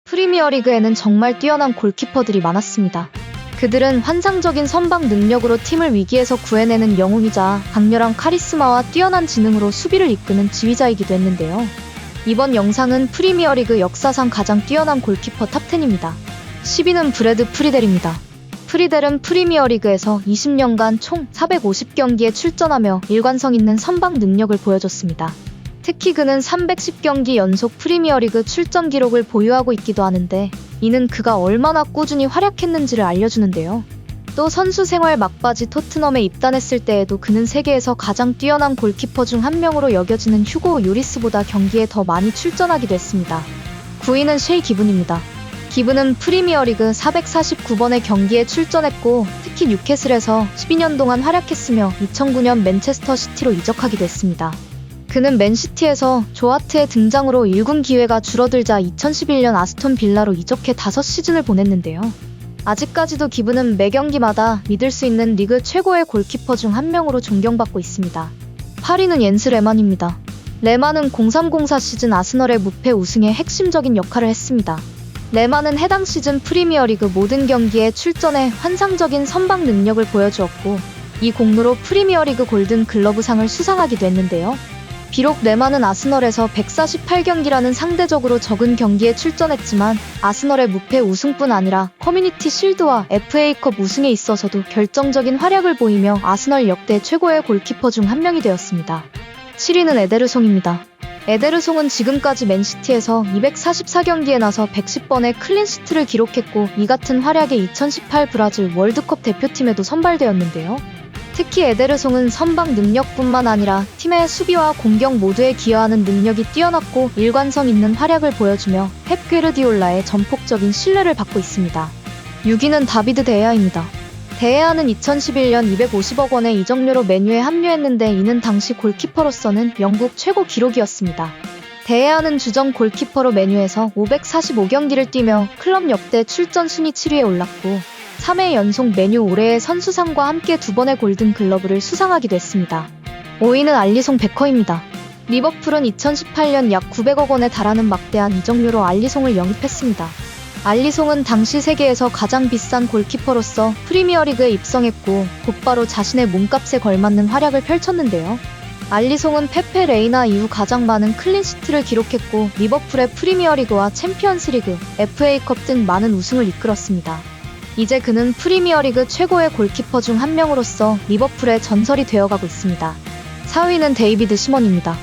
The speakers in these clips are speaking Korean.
프리미어리그에는 정말 뛰어난 골키퍼들이 많았습니다. 그들은 환상적인 선방 능력으로 팀을 위기에서 구해내는 영웅이자 강렬한 카리스마와 뛰어난 지능으로 수비를 이끄는 지휘자이기도 했는데요. 이번 영상은 프리미어리그 역사상 가장 뛰어난 골키퍼 탑10입니다. 10위는 브래드 프리델입니다. 프리델은 프리미어리그에서 20년간 총 450경기에 출전하며 일관성 있는 선방 능력을 보여줬습니다. 특히 그는 310경기 연속 프리미어리그 출전 기록을 보유하고 있기도 하는데, 이는 그가 얼마나 꾸준히 활약했는지를 알려주는데요. 또 선수 생활 막바지 토트넘에 입단했을 때에도 그는 세계에서 가장 뛰어난 골키퍼 중 한 명으로 여겨지는 휴고 요리스보다 경기에 더 많이 출전하기도 했습니다. 9위는 셰이 기븐입니다. 기븐은 프리미어리그 449번의 경기에 출전했고, 특히 뉴캐슬에서 12년 동안 활약했으며 2009년 맨체스터 시티로 이적하기도 했습니다. 그는 맨시티에서 조하트의 등장으로 1군 기회가 줄어들자 2011년 아스톤 빌라로 이적해 5시즌을 보냈는데요. 아직까지도 기븐은 매 경기마다 믿을 수 있는 리그 최고의 골키퍼 중 한 명으로 존경받고 있습니다. 8위는 옌스 레만입니다. 레만은 0304 시즌 아스널의 무패 우승에 핵심적인 역할을 했습니다. 레만은 해당 시즌 프리미어리그 모든 경기에 출전해 환상적인 선방 능력을 보여주었고, 이 공로로 프리미어리그 골든 글러브상을 수상하기도 했는데요. 비록 레만은 아스널에서 148경기라는 상대적으로 적은 경기에 출전했지만 아스널의 무패 우승뿐 아니라 커뮤니티 실드와 FA컵 우승에 있어서도 결정적인 활약을 보이며 아스널 역대 최고의 골키퍼 중 한 명이 되었습니다. 7위는 에데르송입니다. 에데르송은 지금까지 맨시티에서 244경기에 나서 110번의 클린시트를 기록했고, 이 같은 활약에 2018 브라질 월드컵 대표팀에도 선발되었는데요. 특히 에데르송은 선방 능력뿐만 아니라 팀의 수비와 공격 모두에 기여하는 능력이 뛰어났고 일관성 있는 활약을 보여주며 펩 게르디올라의 전폭적인 신뢰를 받고 있습니다. 6위는 다비드 데헤아입니다. 데헤아는 2011년 250억 원의 이적료로 맨유에 합류했는데, 이는 당시 골키퍼로서는 영국 최고 기록이었습니다. 데헤아는 주전 골키퍼로 맨유에서 545경기를 뛰며 클럽 역대 출전 순위 7위에 올랐고, 3회 연속 맨유 올해의 선수상과 함께 2번의 골든 글러브를 수상하기도 했습니다. 5위는 알리송 베커입니다. 리버풀은 2018년 약 900억 원에 달하는 막대한 이적료로 알리송을 영입했습니다. 알리송은 당시 세계에서 가장 비싼 골키퍼로서 프리미어리그에 입성했고, 곧바로 자신의 몸값에 걸맞는 활약을 펼쳤는데요. 알리송은 페페 레이나 이후 가장 많은 클린시트를 기록했고, 리버풀의 프리미어리그와 챔피언스리그, FA컵 등 많은 우승을 이끌었습니다. 이제 그는 프리미어리그 최고의 골키퍼 중 한 명으로서 리버풀의 전설이 되어가고 있습니다. 4위는 데이비드 시먼입니다.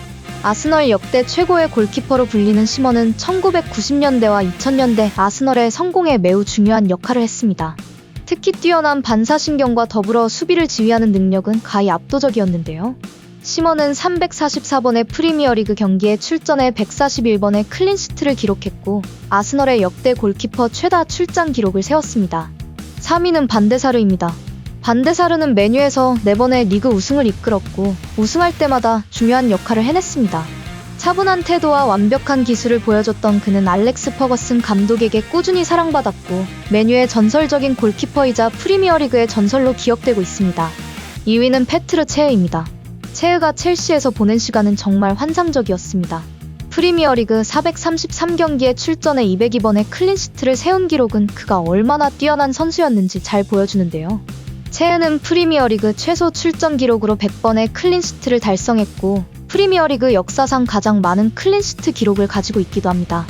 아스널 역대 최고의 골키퍼로 불리는 시먼은 1990년대와 2000년대 아스널의 성공에 매우 중요한 역할을 했습니다. 특히 뛰어난 반사신경과 더불어 수비를 지휘하는 능력은 가히 압도적이었는데요. 시먼은 344번의 프리미어리그 경기에 출전해 141번의 클린시트를 기록했고, 아스널의 역대 골키퍼 최다 출장 기록을 세웠습니다. 3위는 반데사르입니다. 반데사르는 맨유에서 4번의 리그 우승을 이끌었고, 우승할 때마다 중요한 역할을 해냈습니다. 차분한 태도와 완벽한 기술을 보여줬던 그는 알렉스 퍼거슨 감독에게 꾸준히 사랑받았고, 맨유의 전설적인 골키퍼이자 프리미어리그의 전설로 기억되고 있습니다. 2위는 페트르 체흐입니다. 체흐가 첼시에서 보낸 시간은 정말 환상적이었습니다. 프리미어리그 433경기에 출전해 202번의 클린시트를 세운 기록은 그가 얼마나 뛰어난 선수였는지 잘 보여주는데요. 체흐는 프리미어리그 최소 출전 기록으로 100번의 클린시트를 달성했고, 프리미어리그 역사상 가장 많은 클린시트 기록을 가지고 있기도 합니다.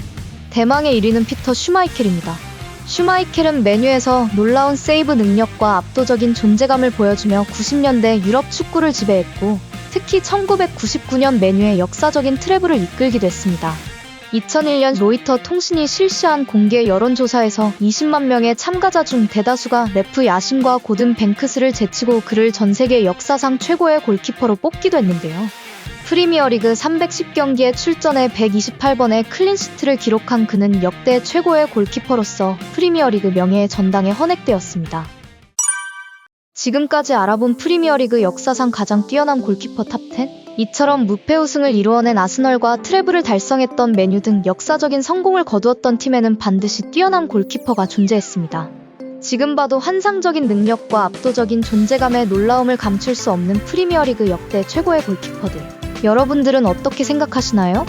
대망의 1위는 피터 슈마이켈입니다. 슈마이켈은 맨유에서 놀라운 세이브 능력과 압도적인 존재감을 보여주며 90년대 유럽 축구를 지배했고, 특히 1999년 맨유의 역사적인 트래블을 이끌기도 했습니다. 2001년 로이터 통신이 실시한 공개 여론조사에서 20만 명의 참가자 중 대다수가 레프 야신과 고든 뱅크스를 제치고 그를 전세계 역사상 최고의 골키퍼로 뽑기도 했는데요. 프리미어리그 310경기에 출전해 128번의 클린시트를 기록한 그는 역대 최고의 골키퍼로서 프리미어리그 명예의 전당에 헌액되었습니다. 지금까지 알아본 프리미어리그 역사상 가장 뛰어난 골키퍼 탑10? 이처럼 무패 우승을 이루어낸 아스널과 트래블을 달성했던 맨유 등 역사적인 성공을 거두었던 팀에는 반드시 뛰어난 골키퍼가 존재했습니다. 지금 봐도 환상적인 능력과 압도적인 존재감의 놀라움을 감출 수 없는 프리미어리그 역대 최고의 골키퍼들. 여러분들은 어떻게 생각하시나요?